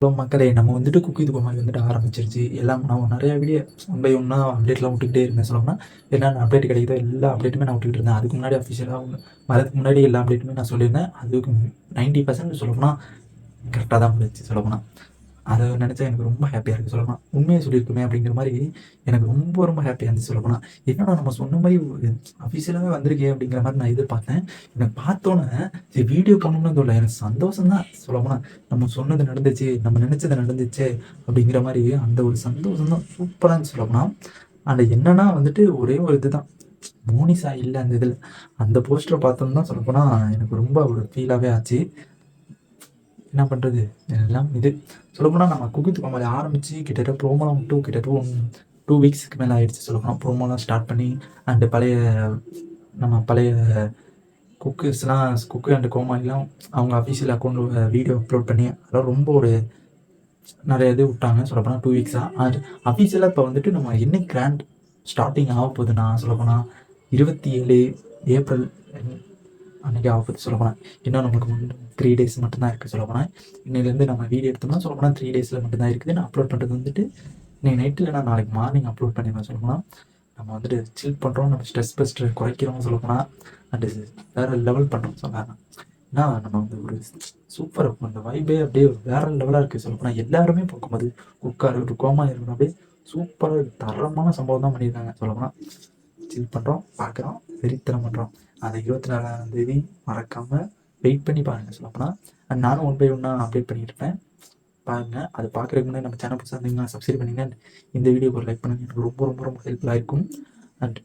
Hello மக்களே! நம்ம வந்துட்டு குக் வித் கோமாளி வந்துட்டு ஆரம்பிச்சிருச்சு. எல்லாம் நான் நெறைய வீடியோ ஒன் பை ஒன்னா அப்டேட்லாம் விட்டுக்கிட்டே இருந்தேன் சொல்லப்போனா. என்னென்ன அப்டேட் கிடைக்குதோ எல்லா அப்டேட்டுமே நான் விட்டுக்கிட்டு இருந்தேன். அதுக்கு முன்னாடி அஃபிஷியலா வரதுக்கு முன்னாடி எல்லா அப்டேட்டுமே நான் சொல்லியிருந்தேன். அதுக்கு 90% சொல்லப்போனா கரெக்ட்டா தான் போச்சு சொல்லப்போனா. அத நெனச்சா எனக்கு ரொம்ப ஹேப்பியா இருக்கு சொல்லப்போனா. உண்மைய சொல்லியிருக்கோமே அப்படிங்கிற மாரி எனக்கு ரொம்ப ரொம்ப ஹேப்பியா இருந்துச்சு சொல்லப்போனா. என்னடா நம்ம சொன்ன மாரி அஃபிஷியலாவே வந்திருக்கே அப்படிங்கிற மாரி நான் எதிர்பார்த்தேன். எனக்கு பார்த்தோனே சரி வீடியோ பண்ணணும்னு தோணல. எனக்கு சந்தோஷம் தான் சொல்லப்போனா. நம்ம சொன்னது நடந்துச்சு, நம்ம நெனச்சது நடந்துச்சே அப்படிங்கிற மாரி அந்த ஒரு சந்தோஷம் தான் சூப்பரா இருந்துச்சு சொல்லப்போனா. அண்ட் என்னன்னா வந்துட்டு ஒரே ஒரு இதுதான். மோனிஷா இல்ல அந்த இதுல. அந்த போஸ்டர பார்த்தோம்னு தான் சொல்லப்போனா எனக்கு ரொம்ப ஒரு ஃபீலாவே ஆச்சு. என்ன பண்றது? எல்லாம் இது. சொல்லப்போனா நம்ம குக் வித் கோமாளி ஆரம்பிச்சு கிட்டத்தட்ட ப்ரோமோலாம் விட்டு கிட்டத்தட்ட 2 வீக்ஸ்க்கு மேல ஆயிடுச்சு சொல்லப்போனா. ப்ரோமோலாம் ஸ்டார்ட் பண்ணி அண்ட் நம்ம பழைய குக்கு அண்ட் கோமாளிலாம் அவங்க அஃபிஷியல் அக்கவுண்ட்ல வீடியோ அப்லோட் பண்ணி அதெல்லாம் ரொம்ப ஒரு நெறைய இது விட்டாங்க சொல்லப்போனா 2 வீக்ஸா. அண்ட் அஃபிஷியலா இப்போ வந்துட்டு நம்ம என்னைக்கு கிராண்ட் ஸ்டார்ட்டிங் ஆகப்போகுதுன்னா சொல்லப்போனா 27 ஏப்ரல் அன்னைக்கு ஆகப்போகுது சொல்லப்போனா. இன்னும் நமக்கு 3 டேஸ் மட்டும் தான் இருக்குது சொல்லப்போனா. இன்னையிலேருந்து நம்ம வீடியோ எடுத்தோம்னா சொல்லப்போனா 3 டேஸில் மட்டும் தான் இருக்குது. நான் அப்லோட் பண்ணுறது வந்துட்டு இன்னைக்கு நைட்டு இல்லைனா நாளைக்கு மார்னிங் அப்லோட் பண்ணிடுவேன் சொல்லப்போனா. நம்ம வந்துட்டு சில் பண்ணுறோம், நம்ம ஸ்ட்ரெஸ் பஸ்டர் குறைக்கிறோம் சொல்லப்போனா. அண்டு வேறு லெவல் பண்ணுறோம் சொல்லலாம். ஏன்னா நம்ம வந்து ஒரு சூப்பர் அந்த வைபே அப்படியே வேற லெவலாக இருக்குது சொல்லப்போனா. எல்லாருமே பார்க்கும்போது குக்காக இருக்கட்டும் கோமாளி இருக்கட்டும் அப்படியே சூப்பராக தரமான சம்பவம் தான் பண்ணியிருக்காங்க சொல்லப்போனா. சில் பண்ணுறோம், பார்க்குறோம், வெறித்தனம் பண்ணுறோம். அந்த 24ஆம் தேதி மறக்காமல் வெயிட் பண்ணி பாருங்கள் சொல்லப்போனா. அண்ட் நானும் ஒன் பை ஒன்னா அப்டேட் பண்ணிட்டு இருப்பேன் பாருங்க. அது பார்க்குறதுக்கு முன்னாடி நம்ம சேனல் புதுசாக இருந்தீங்கன்னா சப்ஸ்கிரைப் பண்ணிங்கன்னா இந்த வீடியோக்கு ஒரு லைக் பண்ணுங்க. எனக்கு ரொம்ப ரொம்ப ரொம்ப ஹெல்ப்ஃபுல்லாக இருக்கும். அண்ட்